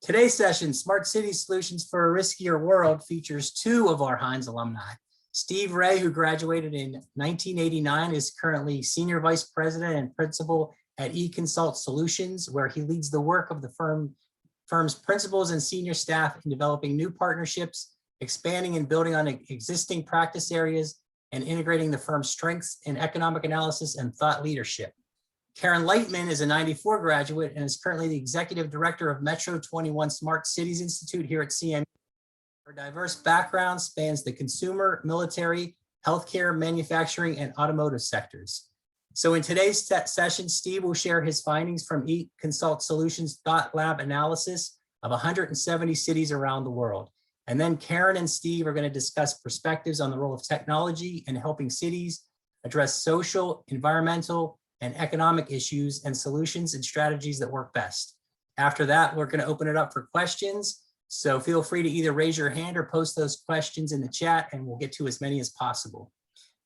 Today's session, Smart City Solutions for a Riskier World, features two of our Heinz alumni. Steve Wray, who graduated in 1989, is currently Senior Vice President and Principal at eConsult Solutions, where he leads the work of the firm's principals and senior staff in developing new partnerships, expanding and building on existing practice areas, and integrating the firm's strengths in economic analysis and thought leadership. Karen Lightman is a 94 graduate and is currently the Executive Director of Metro 21 Smart Cities Institute here at CMU. Her diverse background spans the consumer, military, healthcare, manufacturing, and automotive sectors. So in today's session, Steve will share his findings from eConsult Solutions ThoughtLab analysis of 170 cities around the world. And then Karen and Steve are going to discuss perspectives on the role of technology in helping cities address social, environmental, and economic issues and solutions and strategies that work best. After that, we're going to open it up for questions. So feel free to either raise your hand or post those questions in the chat, and we'll get to as many as possible.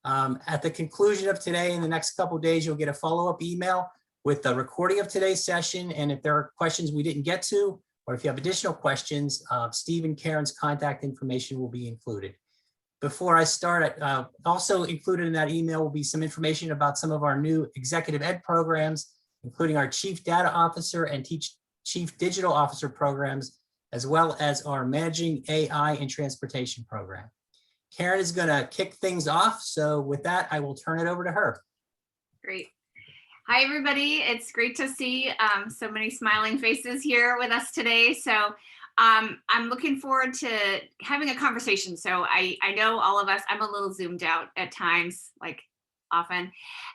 At the conclusion of today, in the next couple of days, you'll get a follow-up email with the recording of today's session. And if there are questions we didn't get to, or if you have additional questions, Steve and Karen's contact information will be included. Before I start, also included in that email will be some information about some of our new executive ed programs, including our Chief Data Officer and Chief Digital Officer programs, as well as our Managing AI in Transportation program. Karen is going to kick things off. So with that, I will turn it over to her. Great. Hi, everybody. It's great to see so many smiling faces here with us today. So I'm looking forward to having a conversation. So I know all of us, I'm a little zoomed out at times, like often.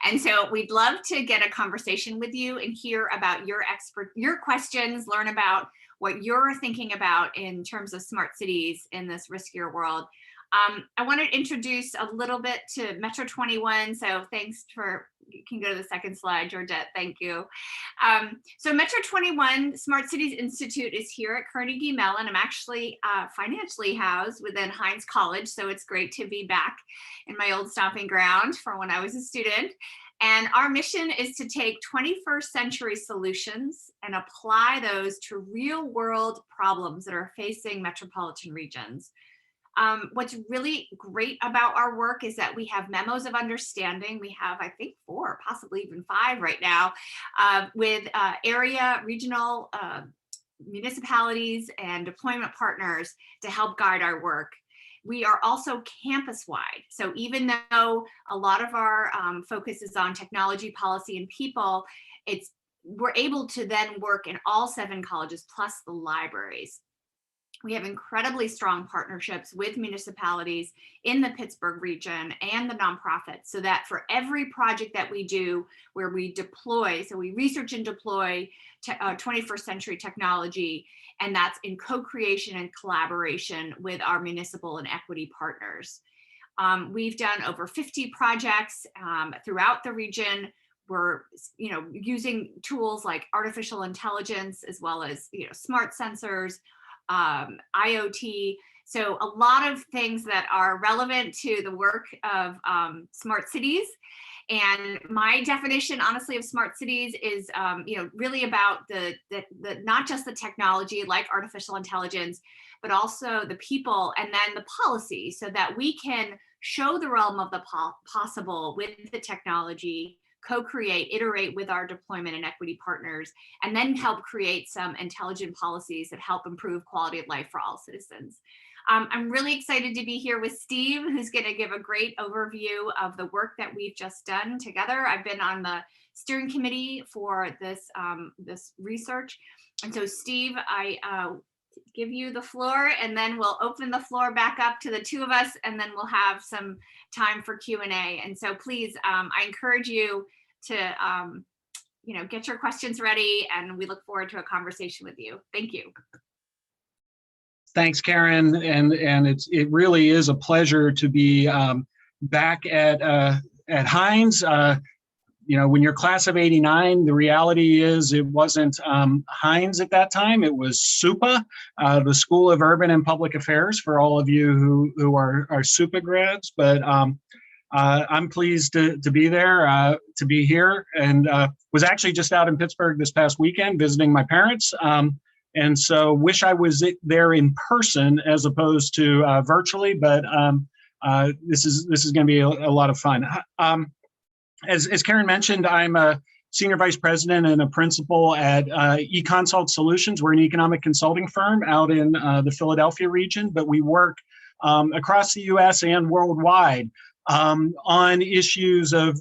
And so we'd love to get a conversation with you and hear about your questions, learn about what you're thinking about in terms of smart cities in this riskier world. I want to introduce a little bit to Metro 21. So thanks for, you can go to the second slide, Georgette, thank you. So Metro 21 Smart Cities Institute is here at Carnegie Mellon. I'm actually financially housed within Heinz College. So it's great to be back in my old stomping ground from when I was a student. And our mission is to take 21st century solutions and apply those to real world problems that are facing metropolitan regions. What's really great about our work is that we have memos of understanding. We have, I think, 4, possibly even 5 right now, with area, regional municipalities and deployment partners to help guide our work. We are also campus-wide. So even though a lot of our focus is on technology, policy, and people, we're able to then work in all 7 colleges plus the libraries. We have incredibly strong partnerships with municipalities in the Pittsburgh region and the nonprofits, so that for every project that we do where we deploy, so we research and deploy 21st century technology, and that's in co-creation and collaboration with our municipal and equity partners. We've done over 50 projects throughout the region. We're using tools like artificial intelligence, as well as smart sensors, IoT. So a lot of things that are relevant to the work of smart cities. And my definition, honestly, of smart cities is, really about the not just the technology like artificial intelligence, but also the people and then the policy, so that we can show the realm of the possible with the technology, co-create, iterate with our deployment and equity partners, and then help create some intelligent policies that help improve quality of life for all citizens. I'm really excited to be here with Steve, who's going to give a great overview of the work that we've just done together. I've been on the steering committee for this, this research. And so Steve, I give you the floor, and then we'll open the floor back up to the 2 of us, and then we'll have some time for Q&A. And so please, I encourage you to get your questions ready, and we look forward to a conversation with you. Thank you. Thanks, Karen, and it really is a pleasure to be back at Heinz. When you're class of '89, the reality is it wasn't Heinz at that time. It was SUPA, the School of Urban and Public Affairs, for all of you who are SUPA grads. But I'm pleased to be there, to be here, and was actually just out in Pittsburgh this past weekend visiting my parents. And so wish I was there in person as opposed to virtually, but this is going to be a lot of fun. As Karen mentioned, I'm a senior vice president and a principal at eConsult Solutions. We're an economic consulting firm out in the Philadelphia region, but we work across the U.S. and worldwide on issues of,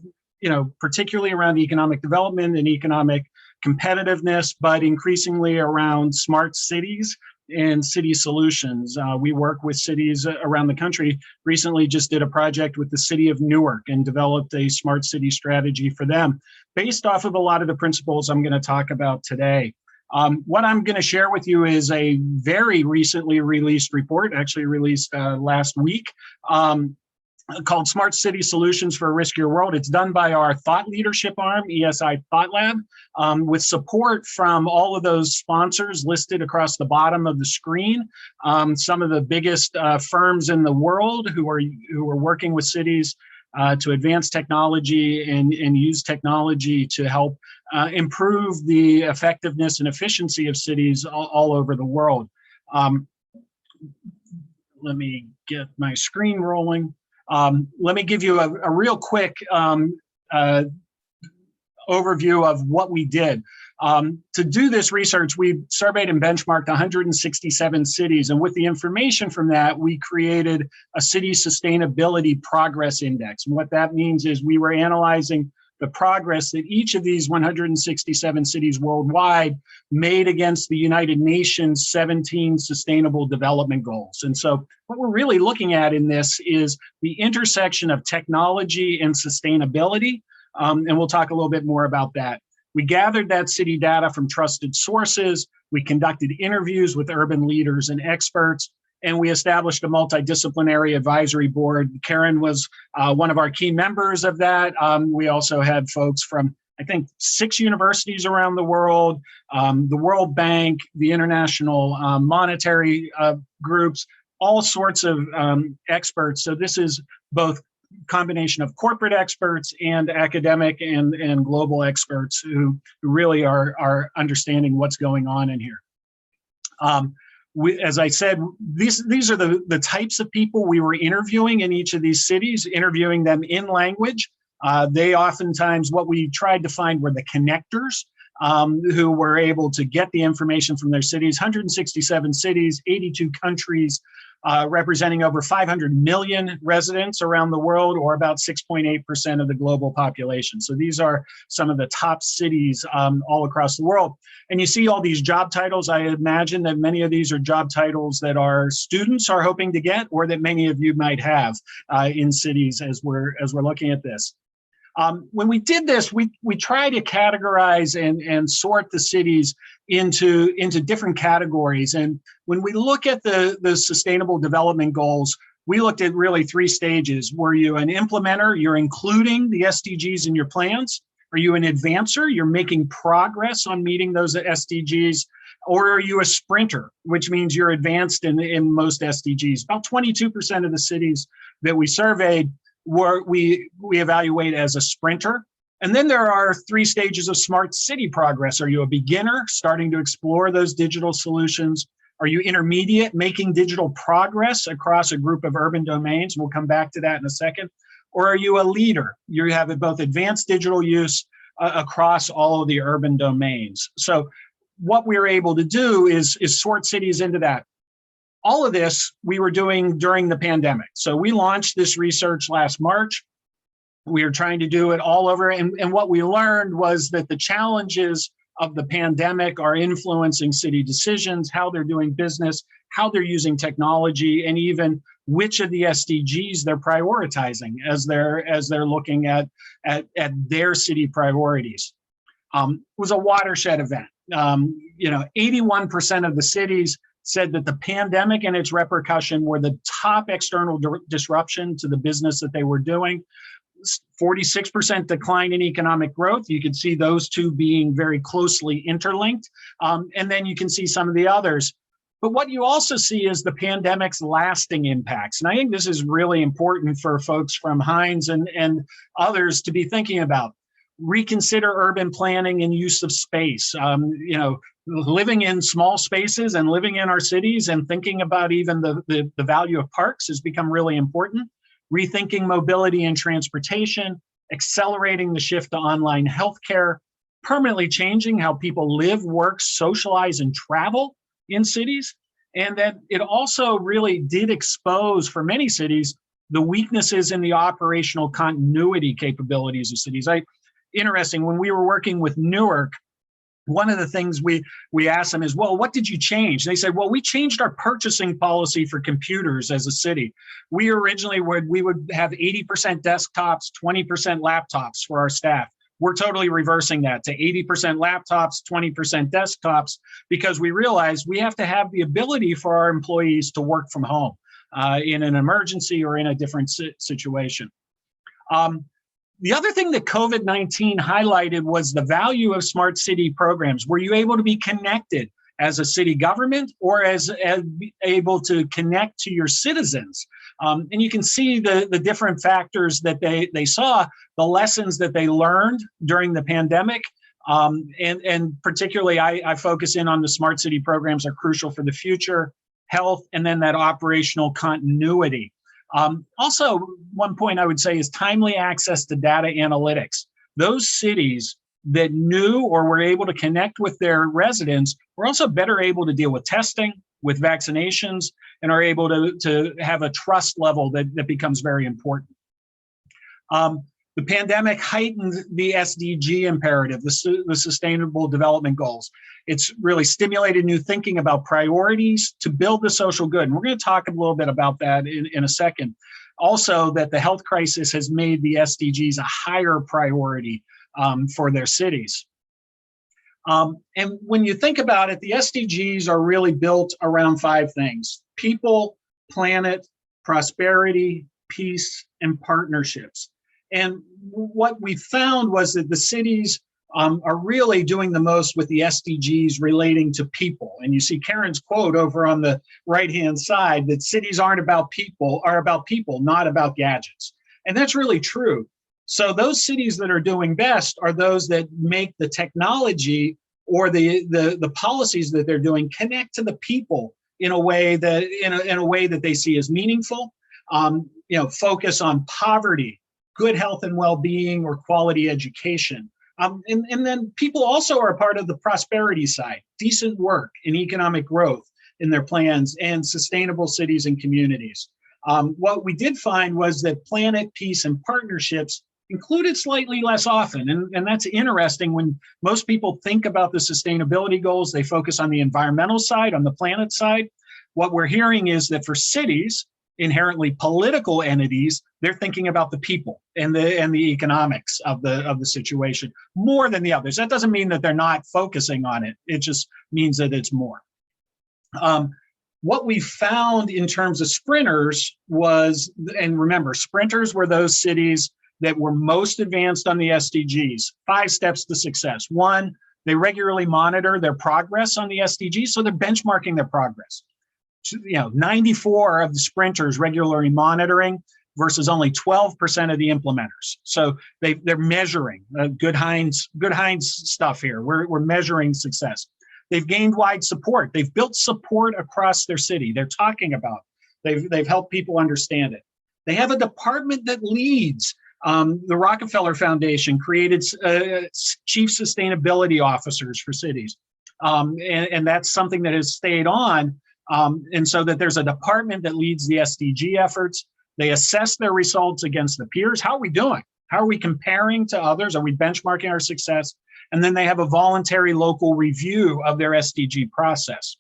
particularly around economic development and economic competitiveness, but increasingly around smart cities and city solutions. We work with cities around the country. Recently just did a project with the city of Newark and developed a smart city strategy for them based off of a lot of the principles I'm going to talk about today. What I'm going to share with you is a very recently released report, actually released last week, called Smart City Solutions for a Riskier World. It's done by our thought leadership arm, ESI ThoughtLab, with support from all of those sponsors listed across the bottom of the screen. Some of the biggest firms in the world who are working with cities to advance technology and use technology to help improve the effectiveness and efficiency of cities all over the world. Let me get my screen rolling. Let me give you a real quick overview of what we did. To do this research, we surveyed and benchmarked 167 cities, and with the information from that, we created a city sustainability progress index. And what that means is we were analyzing the progress that each of these 167 cities worldwide made against the United Nations 17 Sustainable Development Goals. And so what we're really looking at in this is the intersection of technology and sustainability, and we'll talk a little bit more about that. We gathered that city data from trusted sources, we conducted interviews with urban leaders and experts, and we established a multidisciplinary advisory board. Karen was one of our key members of that. We also had folks from, I think, 6 universities around the world, the World Bank, the international monetary groups, all sorts of experts. So this is both combination of corporate experts and academic and global experts who really are understanding what's going on in here. As I said, these are the types of people we were interviewing in each of these cities, interviewing them in language. They oftentimes, what we tried to find were the connectors who were able to get the information from their cities. 167 cities, 82 countries, representing over 500 million residents around the world, or about 6.8% of the global population. So these are some of the top cities all across the world. And you see all these job titles. I imagine that many of these are job titles that our students are hoping to get, or that many of you might have in cities as we're looking at this. When we did this, we tried to categorize and sort the cities into different categories. And when we look at the Sustainable Development Goals, we looked at really 3 stages. Were you an implementer? You're including the SDGs in your plans. Are you an advancer? You're making progress on meeting those SDGs. Or are you a sprinter, which means you're advanced in most SDGs? About 22% of the cities that we surveyed we evaluate as a sprinter. And then there are 3 stages of smart city progress. Are you a beginner, starting to explore those digital solutions? Are you intermediate, making digital progress across a group of urban domains? We'll come back to that in a second. Or are you a leader? You have both advanced digital use across all of the urban domains. So what we were able to do is sort cities into that. All of this we were doing during the pandemic. So we launched this research last March. We are trying to do it all over. And what we learned was that the challenges of the pandemic are influencing city decisions, how they're doing business, how they're using technology, and even which of the SDGs they're prioritizing as they're looking at their city priorities. It was a watershed event. 81% of the cities said that the pandemic and its repercussion were the top external disruption to the business that they were doing. 46% decline in economic growth. You can see those two being very closely interlinked. And then you can see some of the others. But what you also see is the pandemic's lasting impacts. And I think this is really important for folks from Hines and others to be thinking about. reconsider urban planning and use of space. Living in small spaces and living in our cities and thinking about even the value of parks has become really important. Rethinking mobility and transportation, accelerating the shift to online healthcare, permanently changing how people live, work, socialize, and travel in cities. And that it also really did expose for many cities the weaknesses in the operational continuity capabilities of cities. Interesting, when we were working with Newark, one of the things we asked them is, well, what did you change? They said, well, we changed our purchasing policy for computers as a city. We originally would have 80% desktops, 20% laptops for our staff. We're totally reversing that to 80% laptops, 20% desktops, because we realized we have to have the ability for our employees to work from home in an emergency or in a different situation. The other thing that COVID-19 highlighted was the value of smart city programs. Were you able to be connected as a city government or as able to connect to your citizens? And you can see the different factors that they saw, the lessons that they learned during the pandemic. And particularly, I focus in on the smart city programs are crucial for the future, health, and then that operational continuity. Also, one point I would say is timely access to data analytics. Those cities that knew or were able to connect with their residents were also better able to deal with testing, with vaccinations, and are able to have a trust level that becomes very important. The pandemic heightened the SDG imperative, the Sustainable Development Goals. It's really stimulated new thinking about priorities to build the social good. And we're going to talk a little bit about that in a second. Also, that the health crisis has made the SDGs a higher priority for their cities. And when you think about it, the SDGs are really built around 5 things: people, planet, prosperity, peace, and partnerships. And what we found was that the cities are really doing the most with the SDGs relating to people. And you see Karen's quote over on the right-hand side that cities are about people, not about gadgets. And that's really true. So those cities that are doing best are those that make the technology or the policies that they're doing connect to the people in a way that in a way that they see as meaningful. Focus on poverty, good health and well-being, or quality education. And then people also are a part of the prosperity side, decent work and economic growth in their plans, and sustainable cities and communities. What we did find was that planet, peace, and partnerships included slightly less often. And that's interesting. When most people think about the sustainability goals, they focus on the environmental side, on the planet side. What we're hearing is that for cities, inherently political entities, they're thinking about the people and the economics of the situation more than the others. That doesn't mean that they're not focusing on it. It just means that it's more. What we found in terms of sprinters was, and remember, sprinters were those cities that were most advanced on the SDGs. 5 steps to success. 1, they regularly monitor their progress on the SDGs, so they're benchmarking their progress. 94 of the sprinters regularly monitoring versus only 12% of the implementers. So they're measuring good Heinz stuff here. We're measuring success. They've gained wide support. They've built support across their city. They're talking about. They've helped people understand it. They have a department that leads. The Rockefeller Foundation created chief sustainability officers for cities, and that's something that has stayed on. And so that there's a department that leads the SDG efforts. They assess their results against the peers. How are we doing? How are we comparing to others? Are we benchmarking our success? And then they have a voluntary local review of their SDG process.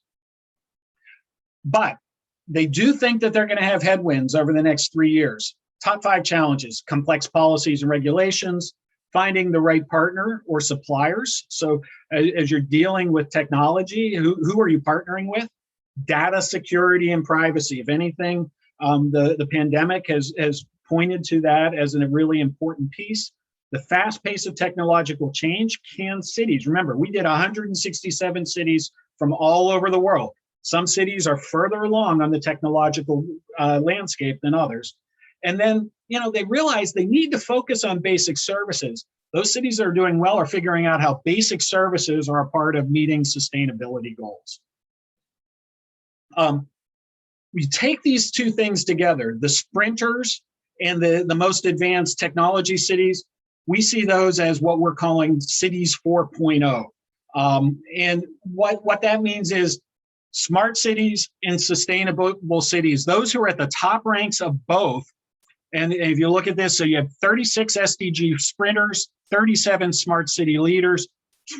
But they do think that they're going to have headwinds over the next 3 years. Top 5 challenges: complex policies and regulations, finding the right partner or suppliers. So as you're dealing with technology, who are you partnering with? Data security and privacy. If anything, the pandemic has pointed to that as a really important piece. The fast pace of technological change. Can cities, remember, we did 167 cities from all over the world. Some cities are further along on the technological landscape than others. And then, they realize they need to focus on basic services. Those cities that are doing well are figuring out how basic services are a part of meeting sustainability goals. We take these two things together, the sprinters and the most advanced technology cities, we see those as what we're calling cities 4.0. And what that means is smart cities and sustainable cities, those who are at the top ranks of both. And if you look at this, so you have 36 SDG sprinters, 37 smart city leaders,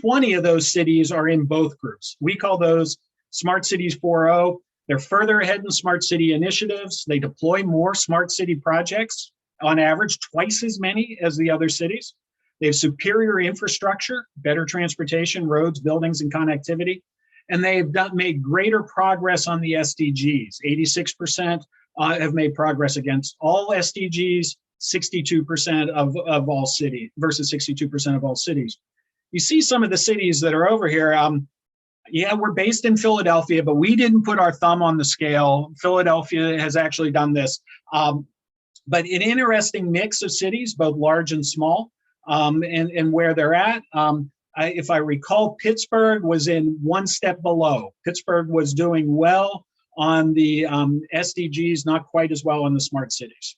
20 of those cities are in both groups. We call those smart cities 4.0. They're further ahead in smart city initiatives. They deploy more smart city projects, on average, twice as many as the other cities. They have superior infrastructure, better transportation, roads, buildings, and connectivity. And they've made greater progress on the SDGs. 86% have made progress against all SDGs, 62% of all cities versus 62% of all cities. You see some of the cities that are over here. Yeah, we're based in Philadelphia, but we didn't put our thumb on the scale. Philadelphia has actually done this. But an interesting mix of cities, both large and small, and where they're at. If I recall, Pittsburgh was in one step below. Pittsburgh was doing well on the SDGs, not quite as well on the smart cities.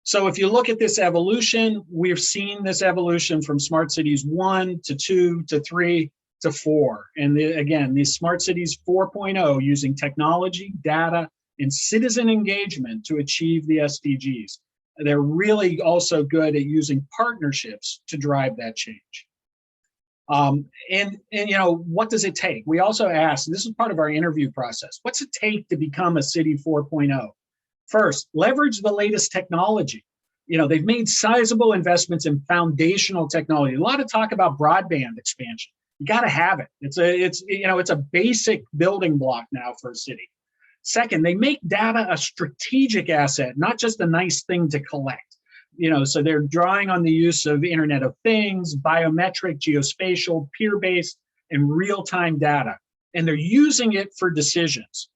So if you look at this evolution, we've seen this evolution from smart cities 1 to 2 to 3 to 4. And again, these smart cities 4.0 using technology, data, and citizen engagement to achieve the SDGs. They're really also good at using partnerships to drive that change. And you know, what does it take? We also asked, this is part of our interview process, what's it take to become a city 4.0? First, leverage the latest technology. You know, they've made sizable investments in foundational technology. A lot of talk about broadband expansion. You got to have it. It's a basic building block now for a city. Second, they make data a strategic asset, not just a nice thing to collect. You know, so they're drawing on the use of Internet of Things, biometric, geospatial, peer-based, and real-time data, and they're using it for decisions.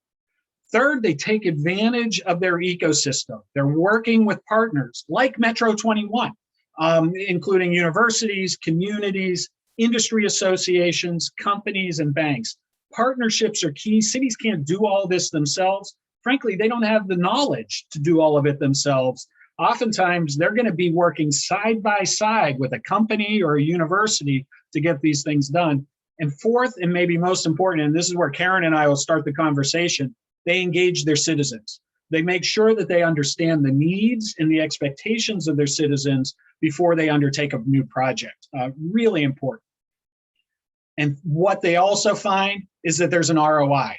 Third, they take advantage of their ecosystem. They're working with partners like Metro 21, including universities, communities, industry associations, companies, and banks. Partnerships are key. Cities can't do all this themselves. Frankly, they don't have the knowledge to do all of it themselves. Oftentimes, they're going to be working side by side with a company or a university to get these things done. And fourth, and maybe most important, and this is where Karen and I will start the conversation, they engage their citizens. They make sure that they understand the needs and the expectations of their citizens before they undertake a new project. Really important. And what they also find is that there's an ROI.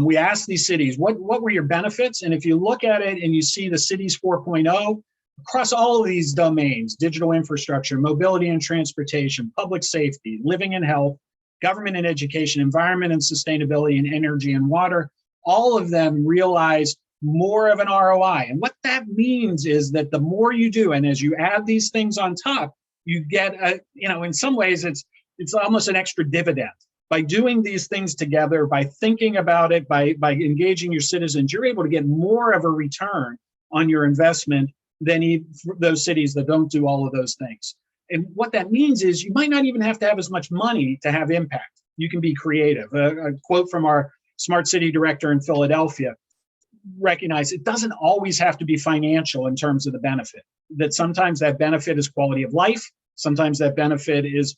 We asked these cities, what were your benefits? And if you look at it and you see the cities 4.0, across all of these domains, digital infrastructure, mobility and transportation, public safety, living and health, government and education, environment and sustainability, and energy and water, all of them realize more of an ROI. And what that means is that the more you do, and as you add these things on top, you get, in some ways, it's almost an extra dividend. By doing these things together, by thinking about it, by engaging your citizens, you're able to get more of a return on your investment than those cities that don't do all of those things. And what that means is you might not even have to have as much money to have impact. You can be creative. A quote from our smart city director in Philadelphia, recognize it doesn't always have to be financial in terms of the benefit, that sometimes that benefit is quality of life. Sometimes that benefit is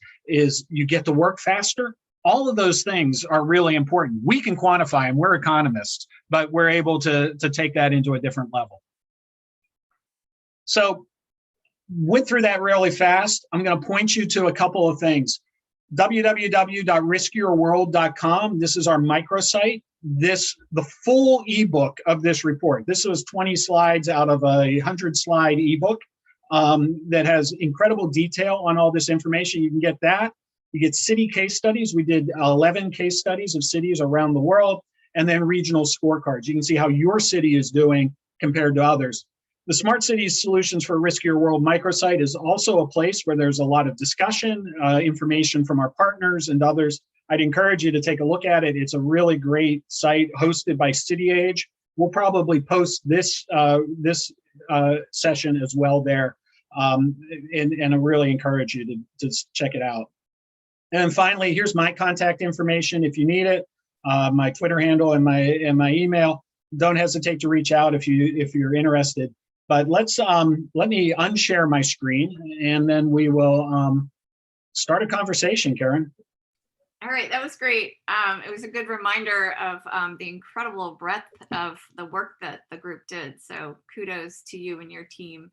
you get to work faster. All of those things are really important. We can quantify them. We're economists, but we're able to take that into a different level. So went through that really fast. I'm going to point you to a couple of things. www.riskierworld.com. This is our microsite. The full ebook of this report. This was 20 slides out of a 100-slide ebook that has incredible detail on all this information. You can get that. You get city case studies. We did 11 case studies of cities around the world, and then regional scorecards. You can see how your city is doing compared to others. The Smart Cities Solutions for a Riskier World microsite is also a place where there's a lot of discussion, information from our partners and others. I'd encourage you to take a look at it. It's a really great site hosted by CityAge. We'll probably post this session as well there. And I really encourage you to check it out. And then finally, here's my contact information if you need it, my Twitter handle and my email. Don't hesitate to reach out if you're interested. But let me unshare my screen, and then we will start a conversation, Karen. All right, that was great. It was a good reminder of the incredible breadth of the work that the group did. So kudos to you and your team.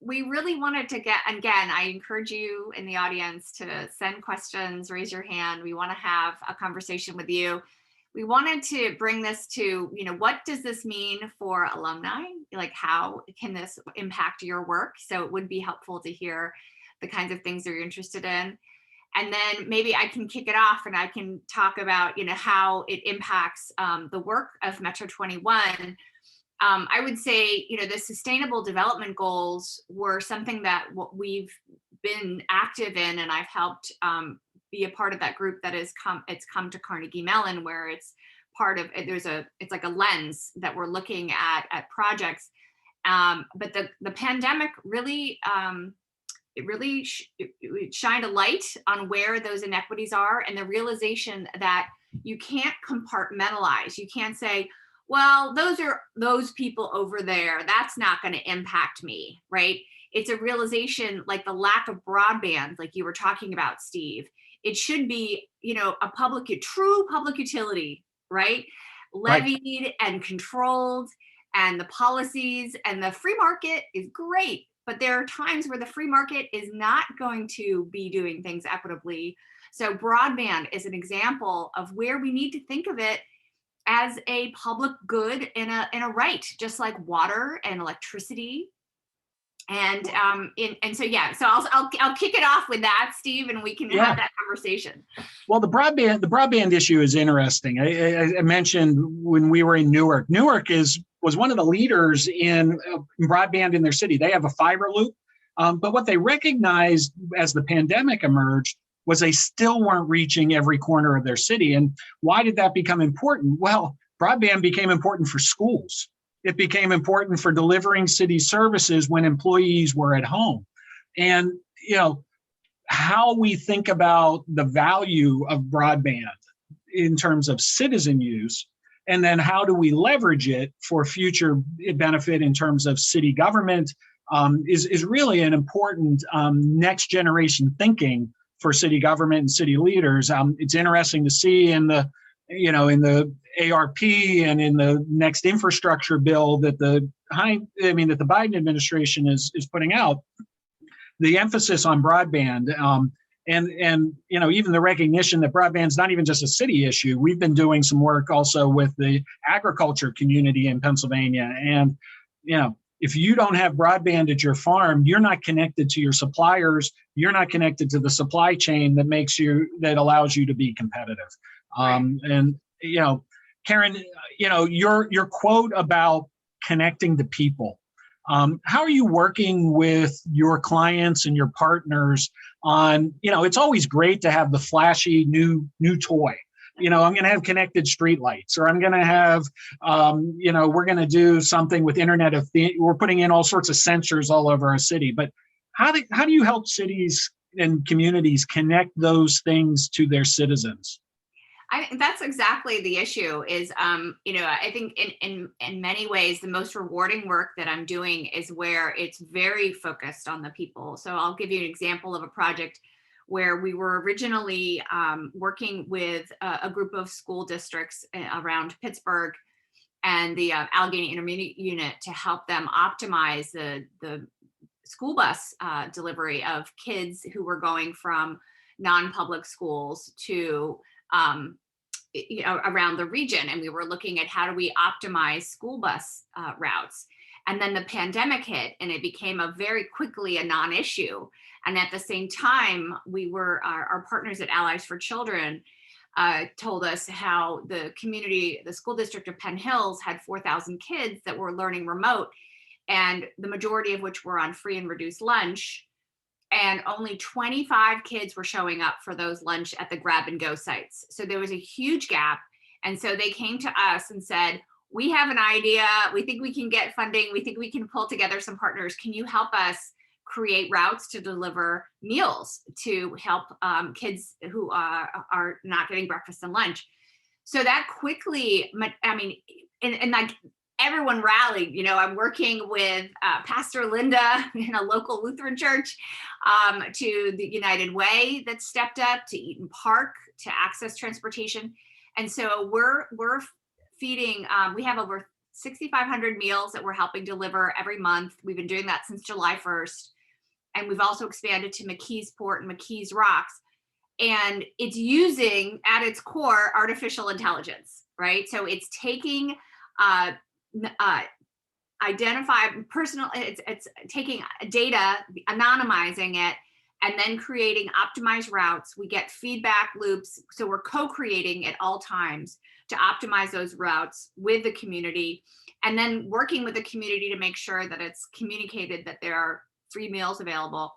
We really wanted to get, again, I encourage you in the audience to send questions, raise your hand. We want to have a conversation with you. We wanted to bring this to, what does this mean for alumni? Like, how can this impact your work? So it would be helpful to hear the kinds of things that you're interested in. And then maybe I can kick it off and I can talk about, how it impacts the work of Metro 21. I would say, the sustainable development goals were something that we've been active in, and I've helped be a part of that group that has come to Carnegie Mellon, where it's part of, it's like a lens that we're looking at projects. But the pandemic really, it shined a light on where those inequities are, and the realization that you can't compartmentalize. You can't say, well, those are those people over there, that's not going to impact me, right? It's a realization, like the lack of broadband, like you were talking about, Steve. It should be, a true public utility, right? Levied and controlled, and the policies and the free market is great. But there are times where the free market is not going to be doing things equitably. So broadband is an example of where we need to think of it as a public good and a right, just like water and electricity. And so I'll kick it off with that, Steve, and we can have that conversation. Well, the broadband issue is interesting. I mentioned when we were in Newark. Newark was one of the leaders in broadband in their city. They have a fiber loop, but what they recognized as the pandemic emerged was they still weren't reaching every corner of their city. And why did that become important? Well, broadband became important for schools. It became important for delivering city services when employees were at home. And, how we think about the value of broadband in terms of citizen use, and then how do we leverage it for future benefit in terms of city government, is really an important next generation thinking for city government and city leaders. It's interesting to see in the ARP and in the next infrastructure bill that the Biden administration is putting out, the emphasis on broadband, and even the recognition that broadband's not even just a city issue. We've been doing some work also with the agriculture community in Pennsylvania, and if you don't have broadband at your farm, you're not connected to your suppliers. You're not connected to the supply chain that allows you to be competitive. And Karen, your quote about connecting to people. How are you working with your clients and your partners on? It's always great to have the flashy new toy. I'm going to have connected streetlights, or I'm going to have, we're going to do something with Internet of Things. We're putting in all sorts of sensors all over our city. But how do you help cities and communities connect those things to their citizens? I think that's exactly the issue is, I think in many ways, the most rewarding work that I'm doing is where it's very focused on the people. So I'll give you an example of a project where we were originally working with a group of school districts around Pittsburgh and the Allegheny Intermediate Unit to help them optimize the school bus delivery of kids who were going from non-public schools to around the region. And we were looking at how do we optimize school bus routes. And then the pandemic hit and it became very quickly a non-issue. And at the same time, our partners at Allies for Children told us how the school district of Penn Hills had 4,000 kids that were learning remote, and the majority of which were on free and reduced lunch. And only 25 kids were showing up for those lunch at the grab and go sites. So there was a huge gap. And so they came to us and said, we have an idea. We think we can get funding. We think we can pull together some partners. Can you help us create routes to deliver meals to help kids who are not getting breakfast and lunch? So that quickly, I mean, and like everyone rallied. You know, I'm working with Pastor Linda in a local Lutheran church, to the United Way that stepped up, to Eaton Park to access transportation. And so we're feeding, we have over 6,500 meals that we're helping deliver every month. We've been doing that since July 1st. And we've also expanded to McKeesport and McKees Rocks. And it's using at its core artificial intelligence, right? So it's taking it's taking data, anonymizing it, and then creating optimized routes. We get feedback loops. So we're co-creating at all times to optimize those routes with the community, and then working with the community to make sure that it's communicated that there are free meals available.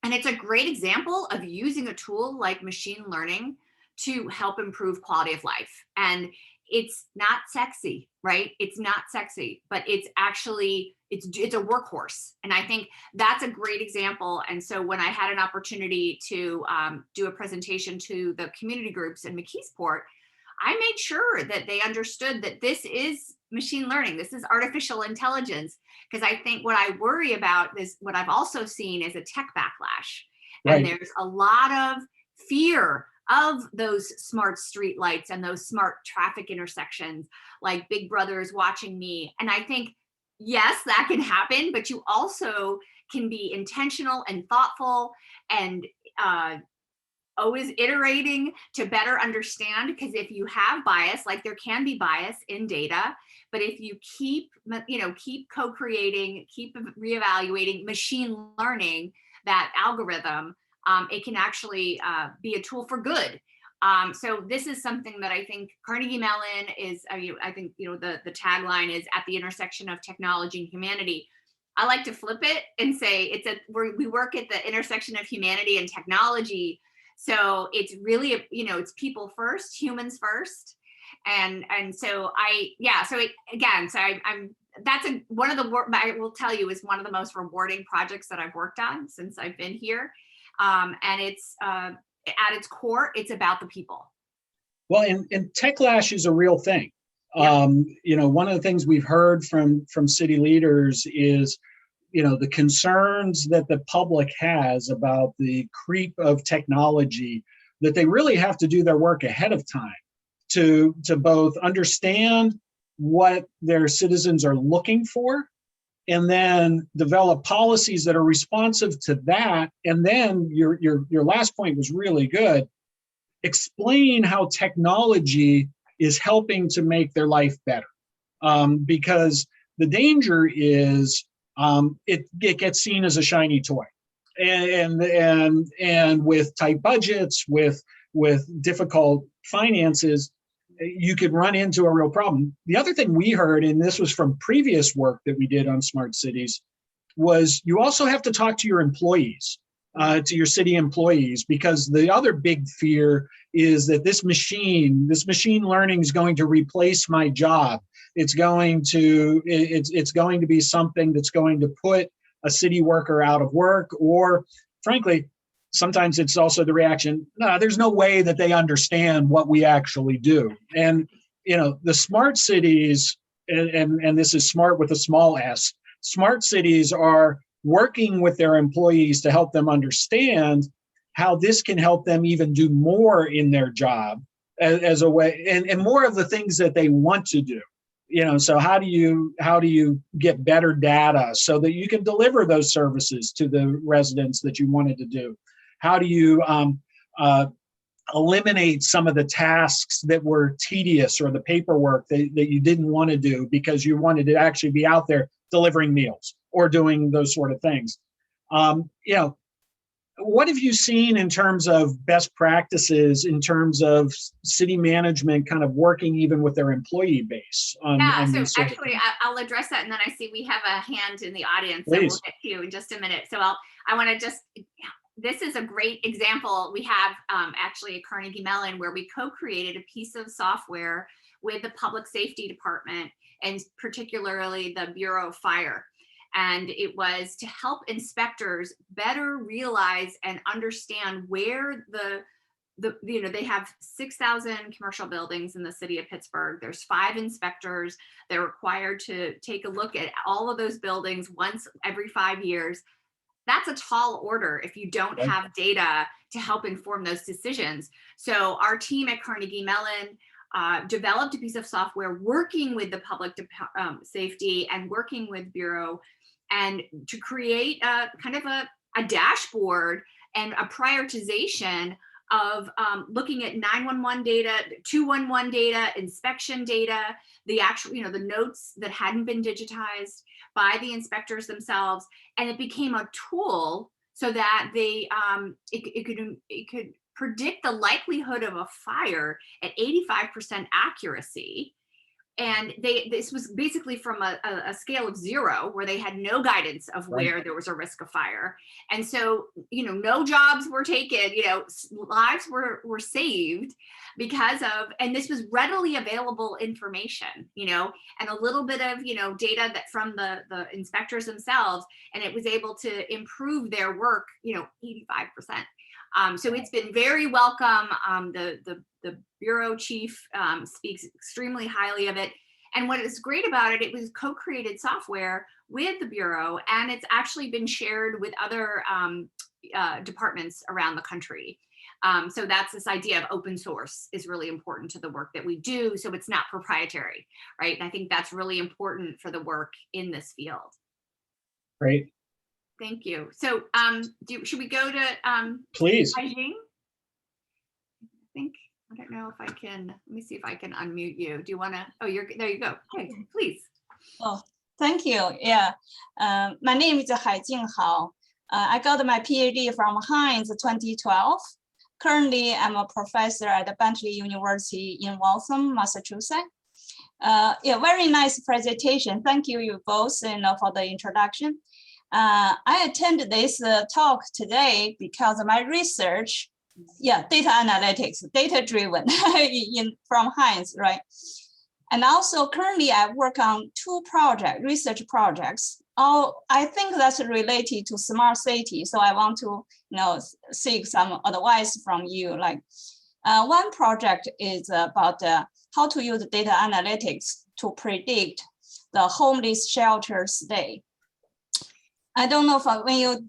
And it's a great example of using a tool like machine learning to help improve quality of life. And it's not sexy, right? It's not sexy, but it's actually, it's a workhorse. And I think that's a great example. And so when I had an opportunity to do a presentation to the community groups in McKeesport, I made sure that they understood that this is machine learning. This is artificial intelligence. Because I think what I worry about is, what I've also seen is a tech backlash. Right. And there's a lot of fear of those smart street lights and those smart traffic intersections, like Big Brother is watching me. And I think, yes, that can happen, but you also can be intentional and thoughtful and always iterating to better understand. Because if you have bias, like there can be bias in data, but if you keep co-creating, keep reevaluating, machine learning that algorithm, it can actually be a tool for good. So this is something that I think Carnegie Mellon is, I think, the tagline is at the intersection of technology and humanity. I like to flip it and say we work at the intersection of humanity and technology. So it's really, it's people first, humans first. And so one of the work, I will tell you, is one of the most rewarding projects that I've worked on since I've been here. And it's at its core, it's about the people. Well, and TechLash is a real thing. Yeah. One of the things we've heard from city leaders is, the concerns that the public has about the creep of technology, that they really have to do their work ahead of time to both understand what their citizens are looking for, and then develop policies that are responsive to that. And then your last point was really good. Explain how technology is helping to make their life better. Because the danger is it gets seen as a shiny toy. And with tight budgets, with difficult finances, you could run into a real problem. The other thing we heard, and this was from previous work that we did on smart cities, was you also have to talk to your employees, to your city employees, because the other big fear is that this machine learning is going to replace my job. It's going to be something that's going to put a city worker out of work, or frankly, sometimes it's also the reaction, no, there's no way that they understand what we actually do. And, the smart cities, and this is smart with a small s, smart cities are working with their employees to help them understand how this can help them even do more in their job as a way, and more of the things that they want to do. So how do you get better data so that you can deliver those services to the residents that you wanted to do? How do you eliminate some of the tasks that were tedious, or the paperwork that you didn't want to do because you wanted to actually be out there delivering meals or doing those sort of things? What have you seen in terms of best practices, in terms of city management kind of working even with their employee base? So actually, I'll address that, and then I see we have a hand in the audience, so Please. we'll get to you in just a minute. So I want to just, this is a great example. We have actually at Carnegie Mellon, where we co-created a piece of software with the public safety department and particularly the Bureau of Fire. And it was to help inspectors better realize and understand where they have 6,000 commercial buildings in the city of Pittsburgh. There's 5 inspectors. They're required to take a look at all of those buildings once every 5 years. That's a tall order if you don't have data to help inform those decisions. So our team at Carnegie Mellon developed a piece of software working with the public safety and working with Bureau, and to create a kind of a dashboard and a prioritization of looking at 911 data, 211 data, inspection data, the actual, the notes that hadn't been digitized by the inspectors themselves. And it became a tool so that they it could predict the likelihood of a fire at 85% accuracy. And this was basically from a scale of 0, where they had no guidance of where there was a risk of fire. And so, no jobs were taken, lives were saved because of, and this was readily available information, and a little bit of, data that from the inspectors themselves, and it was able to improve their work, 85%. So it's been very welcome. The bureau chief speaks extremely highly of it. And what is great about it, it was co-created software with the bureau, and it's actually been shared with other departments around the country. So that's this idea of open source is really important to the work that we do. So it's not proprietary, right? And I think that's really important for the work in this field. Great. Thank you. So should we go to please? Haijing? I don't know if I can, let me see if I can unmute you. Do you want to, oh, there you go. Okay, please. Oh, thank you. Yeah, my name is Haijing Hao. I got my PhD from Hines 2012. Currently, I'm a professor at the Bentley University in Waltham, Massachusetts. Yeah, very nice presentation. Thank you both for the introduction. I attended this talk today because of my research, data analytics, data-driven from Hines, right? And also currently I work on 2 research projects. I think that's related to smart city. So I want to seek some advice from you. Like one project is about how to use data analytics to predict the homeless shelter stay. I don't know if when you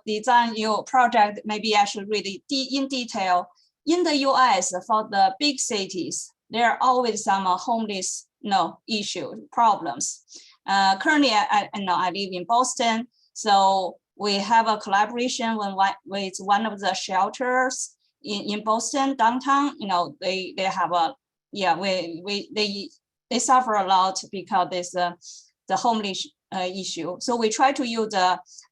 design your project, maybe I should read it in detail. In the US, for the big cities, there are always some homeless problems. Currently, I live in Boston, so we have a collaboration with one of the shelters in Boston downtown. They have a they suffer a lot because there's the homeless issue. So we try to use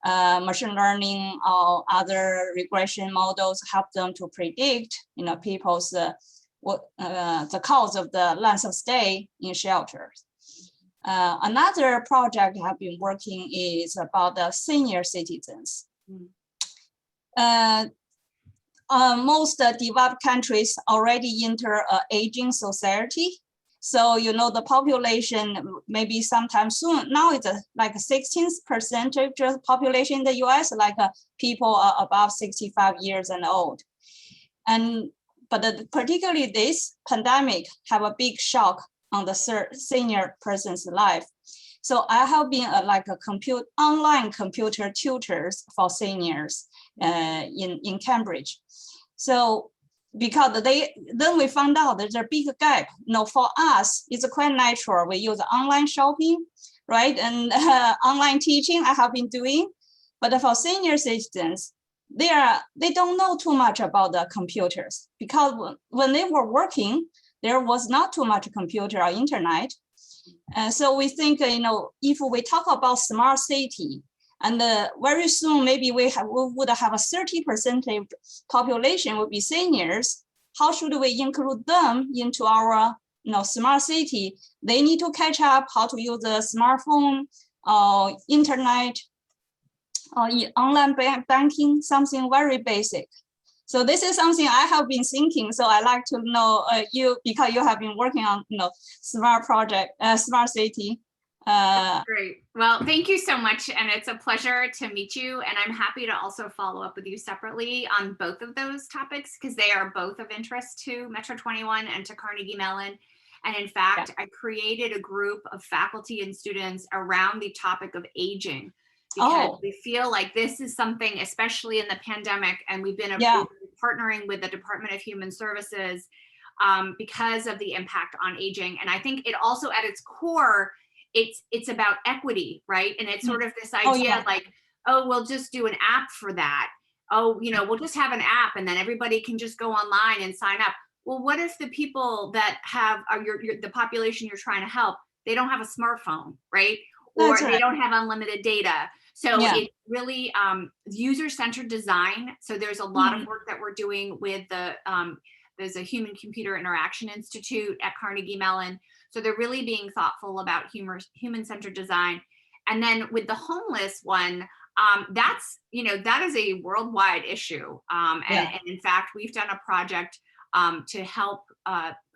machine learning or other regression models, help them to predict, people's the cause of the length of stay in shelters. Another project I've been working is about the senior citizens. Most developed countries already enter an aging society. So, the population maybe sometime soon, now it's like 16% of population in the US, like people are above 65 years and old. But particularly this pandemic have a big shock on the senior person's life. So I have been online computer tutors for seniors in Cambridge. So because then we found out there's a big gap. For us, it's quite natural. We use online shopping, right? And online teaching I have been doing. But for senior citizens, they don't know too much about the computers, because when they were working, there was not too much computer or internet. And so we think, if we talk about smart city, and very soon, maybe we would have a 30% population would be seniors. How should we include them into our smart city? They need to catch up how to use a smartphone, internet, online banking, something very basic. So this is something I have been thinking. So I like to know you, because you have been working on smart project, smart city. Great. Well, thank you so much. And it's a pleasure to meet you. And I'm happy to also follow up with you separately on both of those topics, because they are both of interest to Metro 21 and to Carnegie Mellon. And in fact, I created a group of faculty and students around the topic of aging, because we feel like this is something, especially in the pandemic, and we've been partnering with the Department of Human Services because of the impact on aging. And I think it also at its core, it's about equity, right? And it's sort of this idea like, oh, we'll just do an app for that. Oh, we'll just have an app and then everybody can just go online and sign up. Well, what if the people that have the population you're trying to help, they don't have a smartphone, right? Or they don't have unlimited data. So it's really user-centered design. So there's a lot of work that we're doing with there's a Human Computer Interaction Institute at Carnegie Mellon. So they're really being thoughtful about human-centered design. And then with the homeless one, that is a worldwide issue. And in fact, we've done a project to help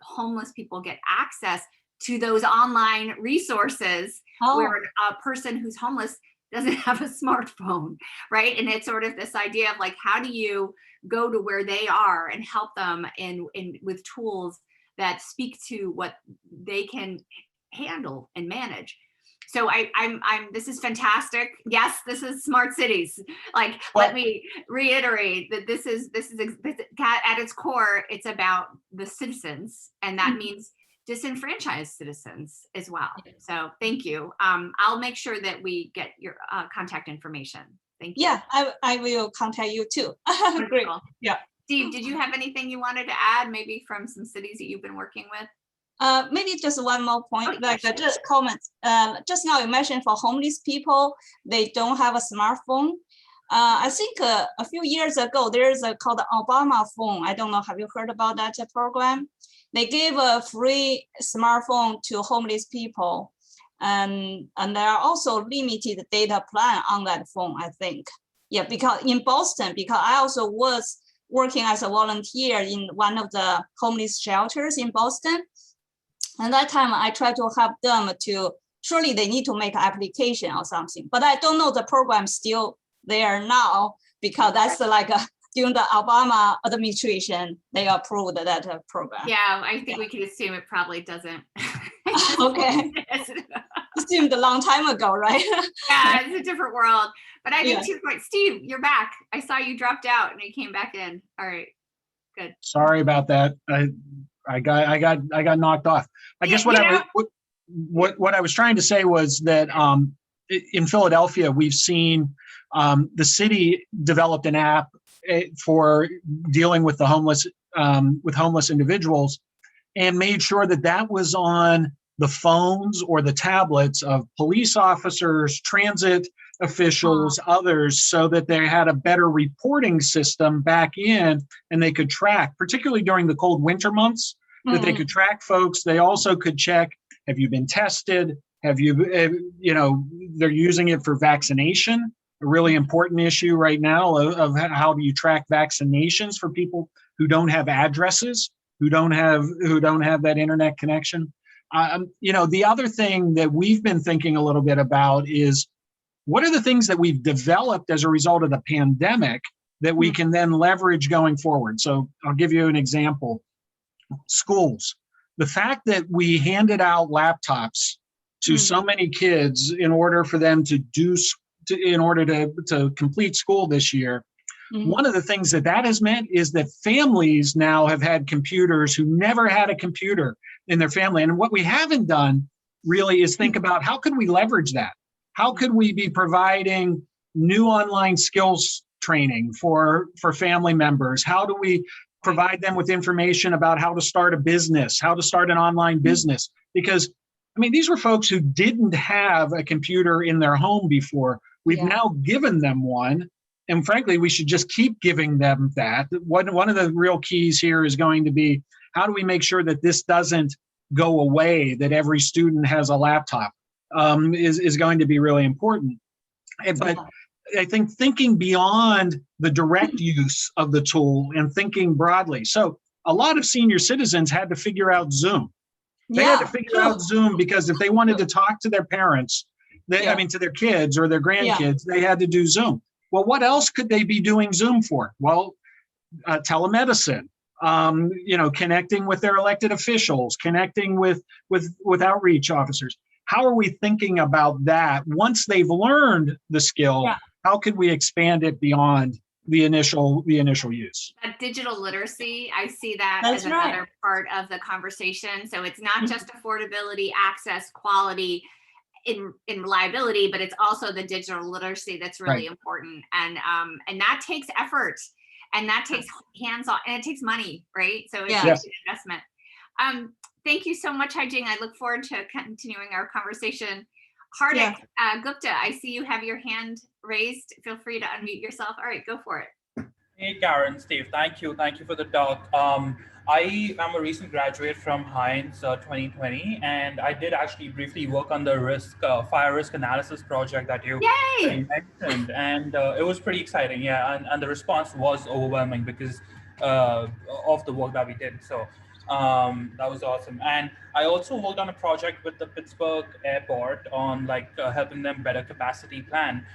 homeless people get access to those online resources where a person who's homeless doesn't have a smartphone, right? And it's sort of this idea of like, how do you go to where they are and help them with tools that speak to what they can handle and manage. So this is fantastic. Yes, this is smart cities. Like, let me reiterate that this is at its core, it's about the citizens, and that means disenfranchised citizens as well. So thank you. I'll make sure that we get your contact information. Thank you. Yeah, I will contact you too. Great. Yeah. Steve, did you have anything you wanted to add, maybe from some cities that you've been working with? Maybe just one more point, just comments. Just now you mentioned for homeless people, they don't have a smartphone. I think a few years ago, there's called the Obama phone. I don't know, have you heard about that program? They gave a free smartphone to homeless people. And there are also limited data plan on that phone, I think. Yeah, because in Boston, because I also was working as a volunteer in one of the homeless shelters in Boston. And that time I tried to help them surely they need to make an application or something, but I don't know the program still there now, because that's during the Obama administration, they approved that program. Yeah, I think we can assume it probably doesn't. Okay. It seemed a long time ago, right? Yeah, it's a different world. But I think too, Steve, you're back. I saw you dropped out and you came back in. All right, good. Sorry about that. I got knocked off. I guess what I was trying to say was that in Philadelphia, we've seen the city developed an app for dealing with the homeless individuals, and made sure that was on the phones or the tablets of police officers, transit officials, others, so that they had a better reporting system back in, and they could track, particularly during the cold winter months, that they could track folks. They also could check, have you been tested? Have you, they're using it for vaccination, a really important issue right now of how do you track vaccinations for people who don't have addresses, who don't have that internet connection. The other thing that we've been thinking a little bit about is, what are the things that we've developed as a result of the pandemic that we can then leverage going forward? So I'll give you an example. Schools. The fact that we handed out laptops to so many kids in order for them to complete school this year. One of the things that has meant is that families now have had computers who never had a computer in their family. And what we haven't done really is think about, how could we leverage that? How could we be providing new online skills training for family members? How do we provide them with information about how to start a business, how to start an online business? Because, these were folks who didn't have a computer in their home before. We've now given them one. And frankly, we should just keep giving them that. One of the real keys here is going to be, how do we make sure that this doesn't go away, that every student has a laptop, is going to be really important. But I think thinking beyond the direct use of the tool and thinking broadly. So a lot of senior citizens had to figure out Zoom. They had to figure out Zoom because if they wanted to talk to their parents, to their kids or their grandkids, they had to do Zoom. Well, what else could they be doing Zoom for? Well, telemedicine, connecting with their elected officials, connecting with outreach officers. How are we thinking about that? Once they've learned the skill, how can we expand it beyond the initial use? That digital literacy, I see that as another part of the conversation. So it's not just affordability, access, quality, in reliability, but it's also the digital literacy that's really important. And that takes effort, and that takes hands-on, and it takes money, right? So it's an investment. Thank you so much, Haijing. I look forward to continuing our conversation. Hardik Gupta, I see you have your hand raised. Feel free to unmute yourself. All right, go for it. Hey, Karen, Steve, thank you for the talk. I am a recent graduate from Heinz 2020, and I did actually briefly work on the fire risk analysis project that you mentioned, and it was pretty exciting, and the response was overwhelming because of the work that we did. So that was awesome. And I also worked on a project with the Pittsburgh Airport on helping them better capacity plan.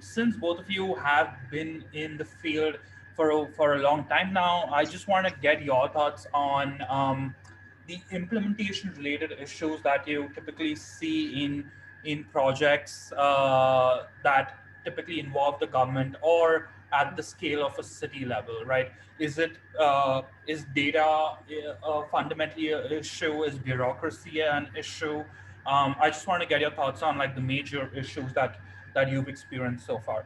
Since both of you have been in the field for a long time now, I just want to get your thoughts on the implementation related issues that you typically see in projects that typically involve the government or at the scale of a city level, right? Is data fundamentally an issue? Is bureaucracy an issue? I just want to get your thoughts on the major issues that you've experienced so far.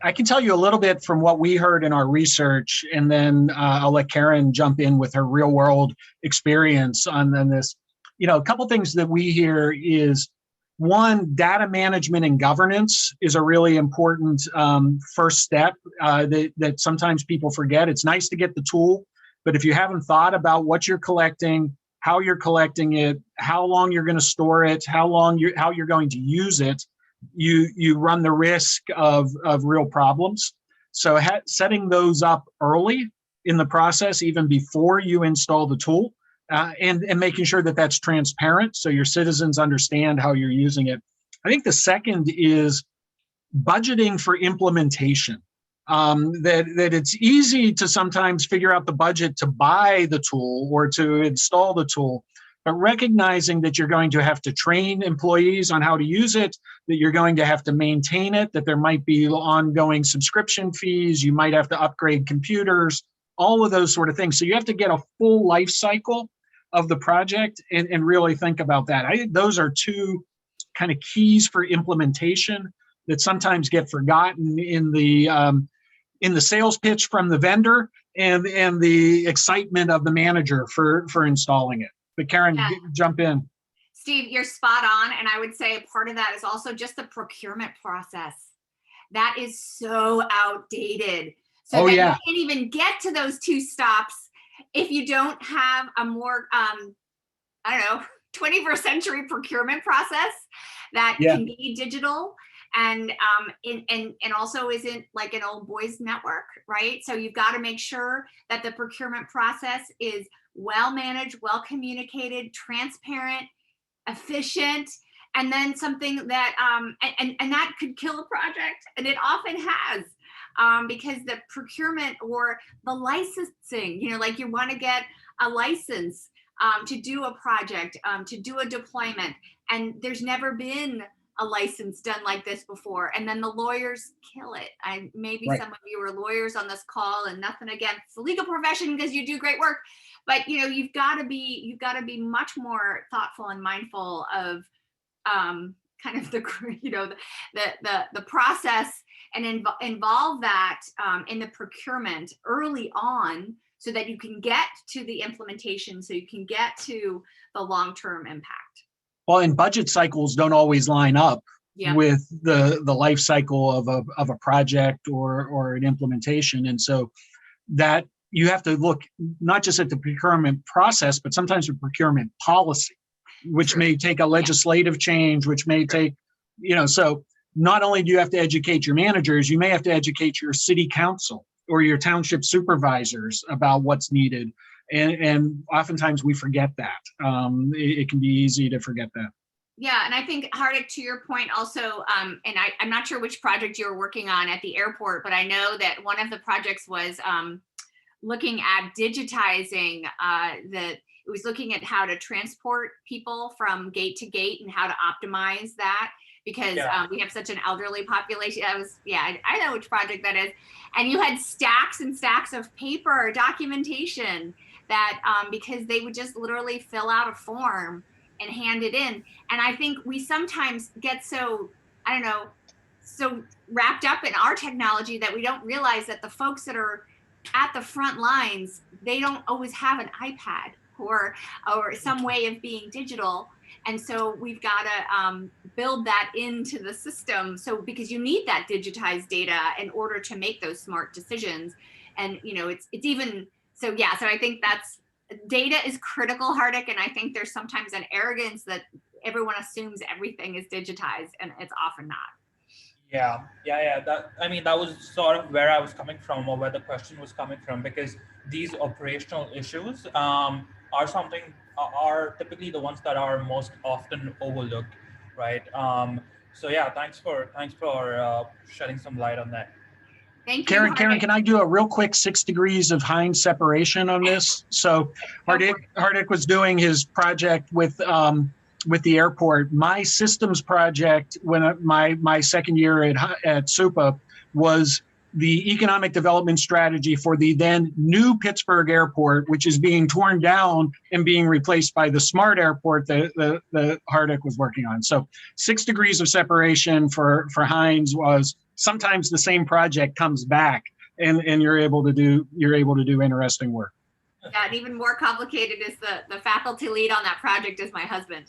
I can tell you a little bit from what we heard in our research, and then I'll let Karen jump in with her real world experience on this. A couple things that we hear is, one, data management and governance is a really important first step that sometimes people forget. It's nice to get the tool, but if you haven't thought about what you're collecting, how you're collecting it, how long you're going to store it, how you're going to use it, you run the risk of real problems. So setting those up early in the process, even before you install the tool, and making sure that that's transparent so your citizens understand how you're using it. I think the second is budgeting for implementation. That it's easy to sometimes figure out the budget to buy the tool or to install the tool, but recognizing that you're going to have to train employees on how to use it, that you're going to have to maintain it, that there might be ongoing subscription fees, you might have to upgrade computers, all of those sort of things. So you have to get a full life cycle of the project and really think about that. I think those are two kind of keys for implementation that sometimes get forgotten in the sales pitch from the vendor and the excitement of the manager for installing it. But Karen, jump in. Steve, you're spot on. And I would say a part of that is also just the procurement process. That is so outdated. So you can't even get to those two stops if you don't have a more, 21st century procurement process that can be digital and also isn't like an old boys network, right? So you've got to make sure that the procurement process is well managed, well communicated, transparent, efficient, and then something that and that could kill a project, and it often has. Because the procurement or the licensing, you want to get a license to do a project, to do a deployment, and there's never been a license done like this before, and then the lawyers kill it. Maybe some of you are lawyers on this call, and nothing against the legal profession because you do great work, but you've got to be much more thoughtful and mindful of kind of the process, and involve that in the procurement early on so that you can get to the implementation, so you can get to the long-term impact. Well, and budget cycles don't always line up with the life cycle of a project or an implementation. And so that you have to look not just at the procurement process, but sometimes the procurement policy, which may take a legislative change, which may take, so not only do you have to educate your managers, you may have to educate your city council or your township supervisors about what's needed. And oftentimes we forget that. It can be easy to forget that. Yeah, and I think Hardik, to your point also, and I'm not sure which project you were working on at the airport, but I know that one of the projects was looking at digitizing it was looking at how to transport people from gate to gate and how to optimize that, because we have such an elderly population. I know which project that is. And you had stacks and stacks of paper documentation that because they would just literally fill out a form and hand it in. And I think we sometimes get so, so wrapped up in our technology that we don't realize that the folks that are at the front lines, they don't always have an iPad or some way of being digital. And so we've got to build that into the system. So because you need that digitized data in order to make those smart decisions. And it's even, so I think data is critical, Hardik, and I think there's sometimes an arrogance that everyone assumes everything is digitized, and it's often not. Yeah. That was sort of where I was coming from, or where the question was coming from, because these operational issues are typically the ones that are most often overlooked, right? Thanks for shedding some light on that. Thank you, Karen, can I do a real quick 6 degrees of Heinz separation on this? So Hardik was doing his project with the airport. My systems project, when my second year at SUPA, was the economic development strategy for the then new Pittsburgh airport, which is being torn down and being replaced by the smart airport that Hardik was working on. So 6 degrees of separation for Heinz was sometimes the same project comes back and you're able to do interesting work. Yeah, and even more complicated is the faculty lead on that project is my husband.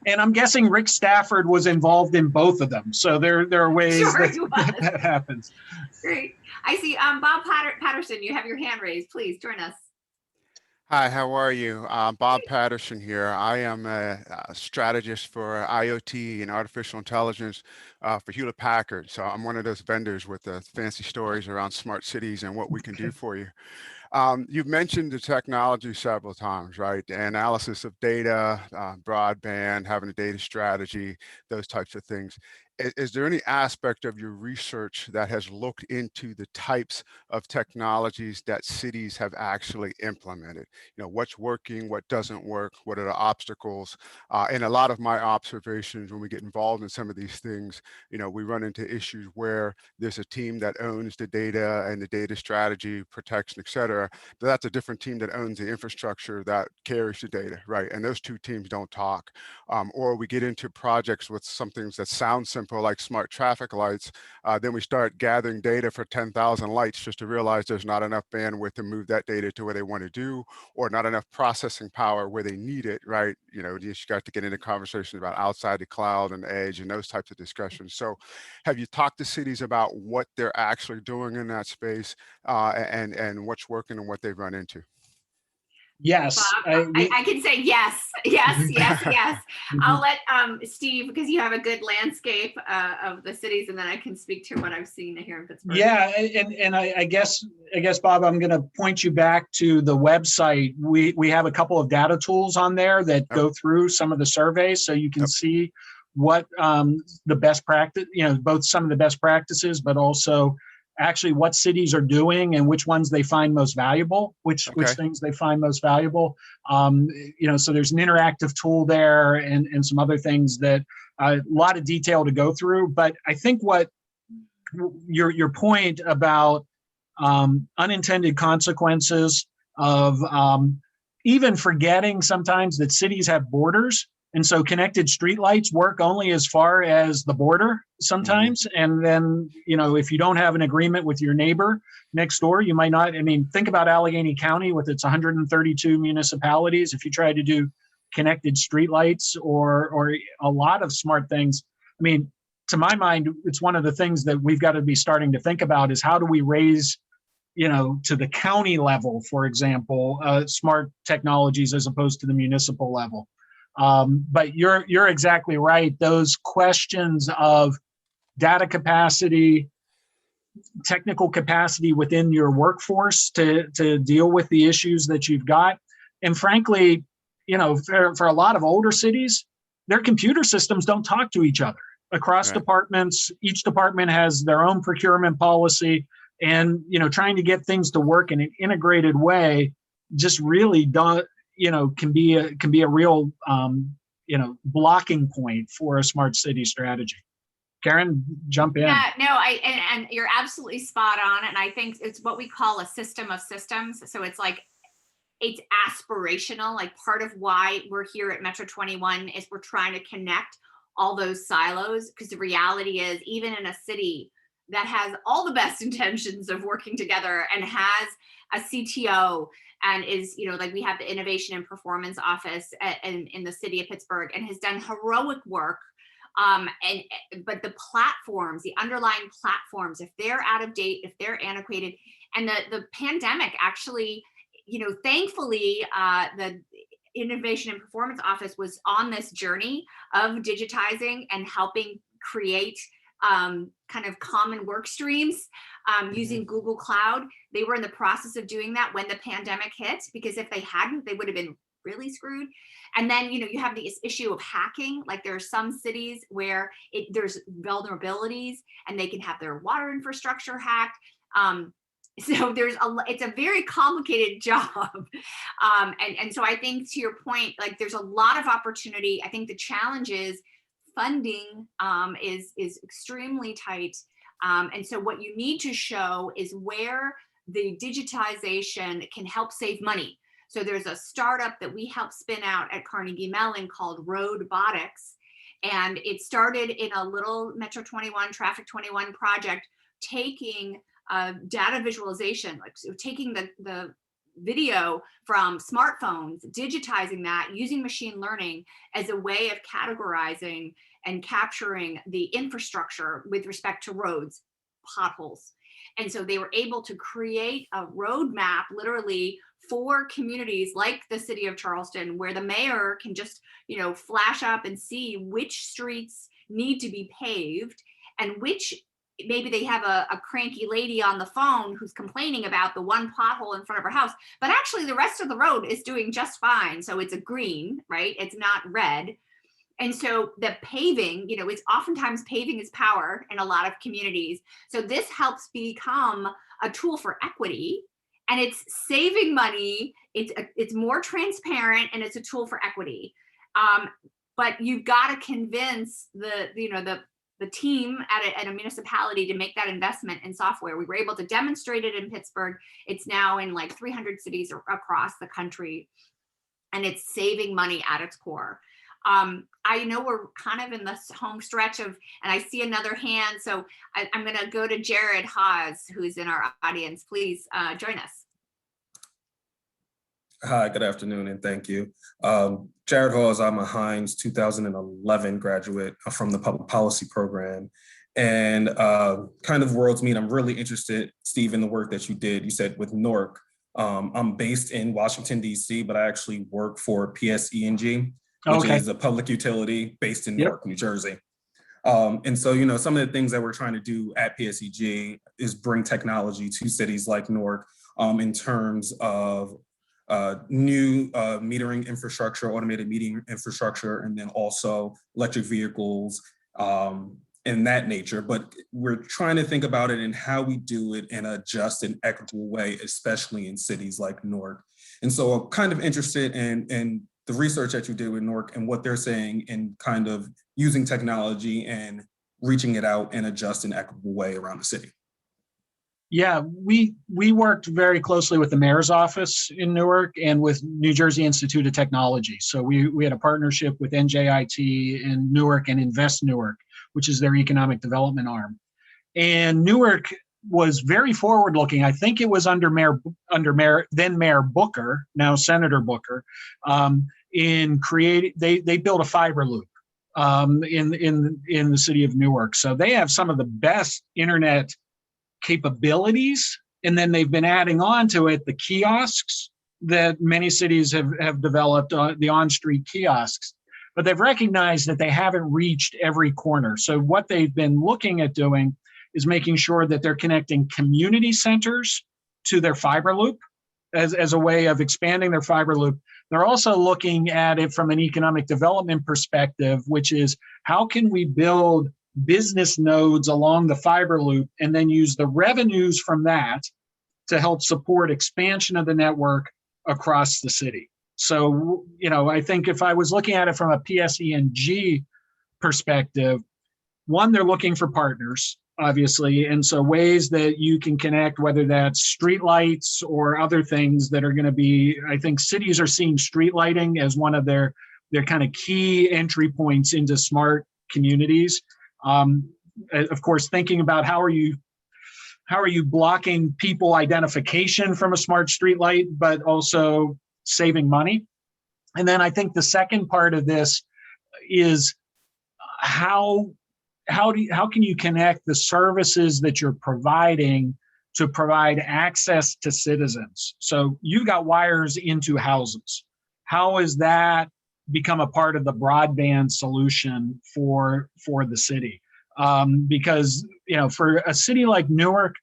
And I'm guessing Rick Stafford was involved in both of them. So there are ways that happens. Great. I see Bob Patterson, you have your hand raised. Please join us. Hi, how are you? Bob Patterson here. I am a strategist for IoT and artificial intelligence for Hewlett Packard. So I'm one of those vendors with the fancy stories around smart cities and what we can do for you. You've mentioned the technology several times, right? The analysis of data, broadband, having a data strategy, those types of things. Is there any aspect of your research that has looked into the types of technologies that cities have actually implemented? What's working, what doesn't work, what are the obstacles? And a lot of my observations when we get involved in some of these things, we run into issues where there's a team that owns the data and the data strategy, protection, et cetera. But that's a different team that owns the infrastructure that carries the data, right? And those two teams don't talk. Or we get into projects with some things that sound simple, like smart traffic lights, then we start gathering data for 10,000 lights just to realize there's not enough bandwidth to move that data to where they want to do, or not enough processing power where they need it, right? You just got to get into conversations about outside the cloud and edge and those types of discussions. So have you talked to cities about what they're actually doing in that space and what's working and what they've run into? Yes. Bob, I can say yes. I'll let Steve, because you have a good landscape of the cities, and then I can speak to what I've seen here in Pittsburgh. Yeah, and I guess Bob, I'm going to point you back to the website. We have a couple of data tools on there that go through some of the surveys, so you can see what the best practice, both some of the best practices, but also actually what cities are doing and which ones they find most valuable, which things they find most valuable. So there's an interactive tool there and some other things that a lot of detail to go through. But I think what your point about unintended consequences of even forgetting sometimes that cities have borders. And so connected streetlights work only as far as the border sometimes. And then, if you don't have an agreement with your neighbor next door, you might not. Think about Allegheny County with its 132 municipalities. If you try to do connected streetlights or a lot of smart things, to my mind, it's one of the things that we've got to be starting to think about is how do we raise, to the county level, for example, smart technologies as opposed to the municipal level. But you're exactly right. Those questions of data capacity, technical capacity within your workforce to deal with the issues that you've got. And frankly, for a lot of older cities, their computer systems don't talk to each other across Right. departments. Each department has their own procurement policy, and trying to get things to work in an integrated way just really can be a real blocking point for a smart city strategy. Karen, jump in. Yeah, no, and you're absolutely spot on. And I think it's what we call a system of systems. So it's aspirational. Like, part of why we're here at Metro 21 is we're trying to connect all those silos, because the reality is, even in a city that has all the best intentions of working together and has a CTO and is, we have the Innovation and Performance Office in the city of Pittsburgh, and has done heroic work. But the platforms, the underlying platforms, if they're out of date, if they're antiquated, and the pandemic actually, thankfully, the Innovation and Performance Office was on this journey of digitizing and helping create kind of common work streams using Google Cloud. They were in the process of doing that when the pandemic hit, because if they hadn't, they would have been really screwed. And then, you have this issue of hacking. Like, there are some cities where there's vulnerabilities and they can have their water infrastructure hacked. So it's a very complicated job. And so I think, to your point, like, there's a lot of opportunity. I think the challenge is funding is extremely tight. And so what you need to show is where the digitization can help save money. So there's a startup that we helped spin out at Carnegie Mellon called Roadbotics. And it started in a little Metro 21, Traffic 21 project, taking data visualization, like, so taking the video from smartphones, digitizing that, using machine learning as a way of categorizing and capturing the infrastructure with respect to roads, potholes. And so they were able to create a roadmap, literally, for communities like the city of Charleston, where the mayor can just, flash up and see which streets need to be paved, and which, maybe they have a cranky lady on the phone who's complaining about the one pothole in front of her house, but actually the rest of the road is doing just fine. So it's a green, right? It's not red. And so the paving, it's oftentimes paving is power in a lot of communities. So this helps become a tool for equity, and it's saving money. It's more transparent, and it's a tool for equity. But you've got to convince the team at a municipality to make that investment in software. We were able to demonstrate it in Pittsburgh. It's now in like 300 cities across the country, and it's saving money at its core. I know we're kind of in this home stretch and I see another hand. So I'm going to go to Jared Haas, who's in our audience. Please join us. Hi, good afternoon, and thank you. Jared Hawes, I'm a Hines 2011 graduate from the public policy program. And kind of worlds meet, I'm really interested, Steve, in the work that you did. You said with NORC. I'm based in Washington, D.C., but I actually work for PSEG, which is a public utility based in Newark, New Jersey. And so, some of the things that we're trying to do at PSEG is bring technology to cities like Newark in terms of new metering infrastructure, automated metering infrastructure, and then also electric vehicles and that nature. But we're trying to think about it and how we do it in a just and equitable way, especially in cities like Newark. And so I'm kind of interested in the research that you did with Newark and what they're saying in kind of using technology and reaching it out in a just and equitable way around the city. Yeah, we worked very closely with the mayor's office in Newark and with New Jersey Institute of Technology. So we had a partnership with NJIT in Newark and Invest Newark, which is their economic development arm. And Newark was very forward looking. I think it was under then Mayor Booker, now Senator Booker, in creating, they built a fiber loop in the city of Newark. So they have some of the best internet capabilities, and then they've been adding on to it the kiosks that many cities have developed, the on-street kiosks. but they've recognized that they haven't reached every corner. So what they've been looking at doing is making sure that they're connecting community centers to their fiber loop as a way of expanding their fiber loop. They're also looking at it from an economic development perspective, which is how can we build business nodes along the fiber loop and then use the revenues from that to help support expansion of the network across the city. So, I think if I was looking at it from a PSEG perspective, one, they're looking for partners, obviously. And so ways that you can connect, whether that's streetlights or other things that are going to be, I think cities are seeing street lighting as one of their kind of key entry points into smart communities. Of course, thinking about how are you blocking people identification from a smart streetlight, but also saving money. And then I think the second part of this is how can you connect the services that you're providing to provide access to citizens? So you've got wires into houses. How has that become a part of the broadband solution for the city? Because, for a city like Newark,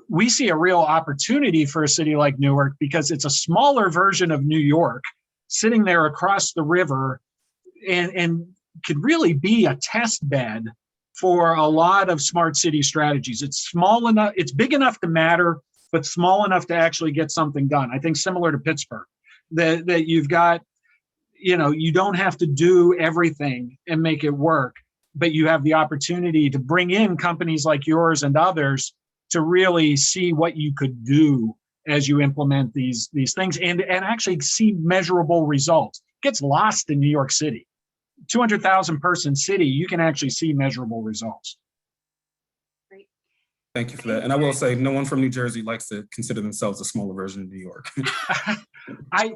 we see a real opportunity for a city like Newark because it's a smaller version of New York sitting there across the river and could really be a test bed for a lot of smart city strategies. It's small enough, it's big enough to matter, but small enough to actually get something done. I think similar to Pittsburgh, that you've got, you don't have to do everything and make it work, but you have the opportunity to bring in companies like yours and others to really see what you could do as you implement these things and actually see measurable results. It gets lost in New York City. 200,000 person city, you can actually see measurable results. Great. Thank you for that. And I will say, no one from New Jersey likes to consider themselves a smaller version of New York. I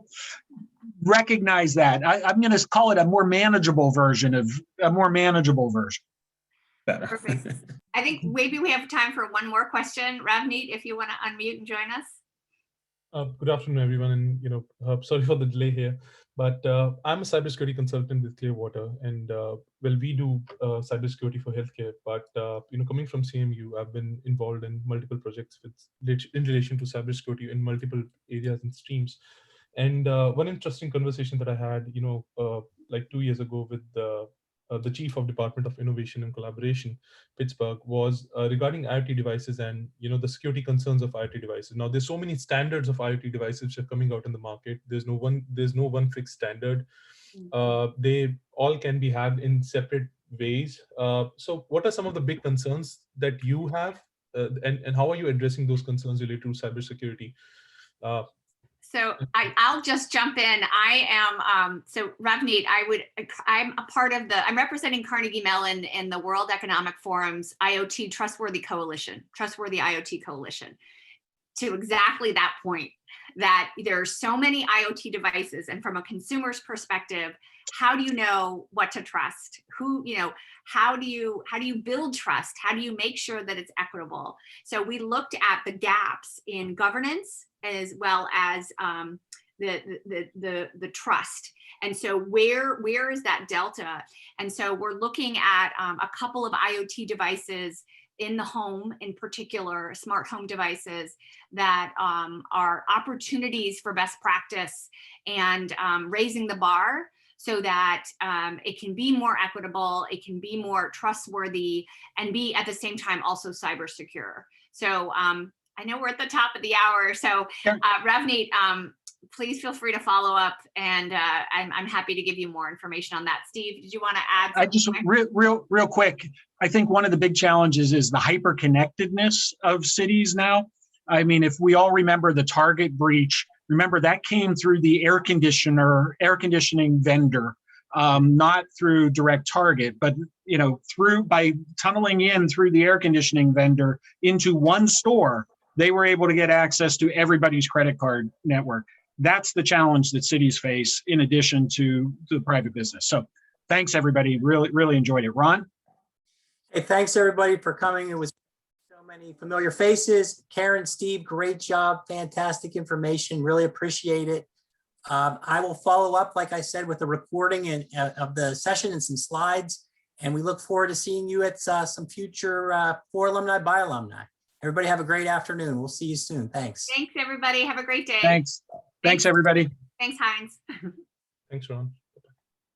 recognize that. I'm going to call it a more manageable version. Better. Perfect. I think maybe we have time for one more question. Ravneet, if you want to unmute and join us. Good afternoon, everyone, and sorry for the delay here, but I'm a cybersecurity consultant with Clearwater, and we do cybersecurity for healthcare. But coming from CMU, I've been involved in multiple projects in relation to cybersecurity in multiple areas and streams. And one interesting conversation that I had, like 2 years ago with the chief of Department of Innovation and Collaboration, Pittsburgh, was regarding IoT devices and the security concerns of IoT devices. Now, there's so many standards of IoT devices which are coming out in the market. There's no one fixed standard. They all can be had in separate ways. So, what are some of the big concerns that you have, and how are you addressing those concerns related to cybersecurity? So I'll just jump in. I am, so Ravneet, I'm representing Carnegie Mellon in the World Economic Forum's IoT Trustworthy IoT Coalition, to exactly that point, that there are so many IoT devices, and from a consumer's perspective, how do you know what to trust? How do you build trust? How do you make sure that it's equitable? So we looked at the gaps in governance as well as the trust. And so where is that delta? And so we're looking at a couple of IoT devices in the home, in particular, smart home devices that are opportunities for best practice and raising the bar so that it can be more equitable, it can be more trustworthy, and be at the same time also cyber secure. So I know we're at the top of the hour, so Ravneet, please feel free to follow up, and I'm happy to give you more information on that. Steve, did you want to add something? I just real quick, I think one of the big challenges is the hyper-connectedness of cities now. I mean, if we all remember the Target breach, remember that came through the air conditioning vendor, not through direct target, but by tunneling in through the air conditioning vendor into one store, they were able to get access to everybody's credit card network. That's the challenge that cities face in addition to the private business. So thanks, everybody. Really, really enjoyed it. Ron? Hey, thanks, everybody, for coming. It was so many familiar faces. Karen, Steve, great job. Fantastic information. Really appreciate it. I will follow up, like I said, with a recording of the session and some slides. And we look forward to seeing you at some future for alumni by alumni. Everybody have a great afternoon. We'll see you soon. Thanks. Thanks, everybody. Have a great day. Thanks, everybody. Thanks, Heinz. Thanks, Ron.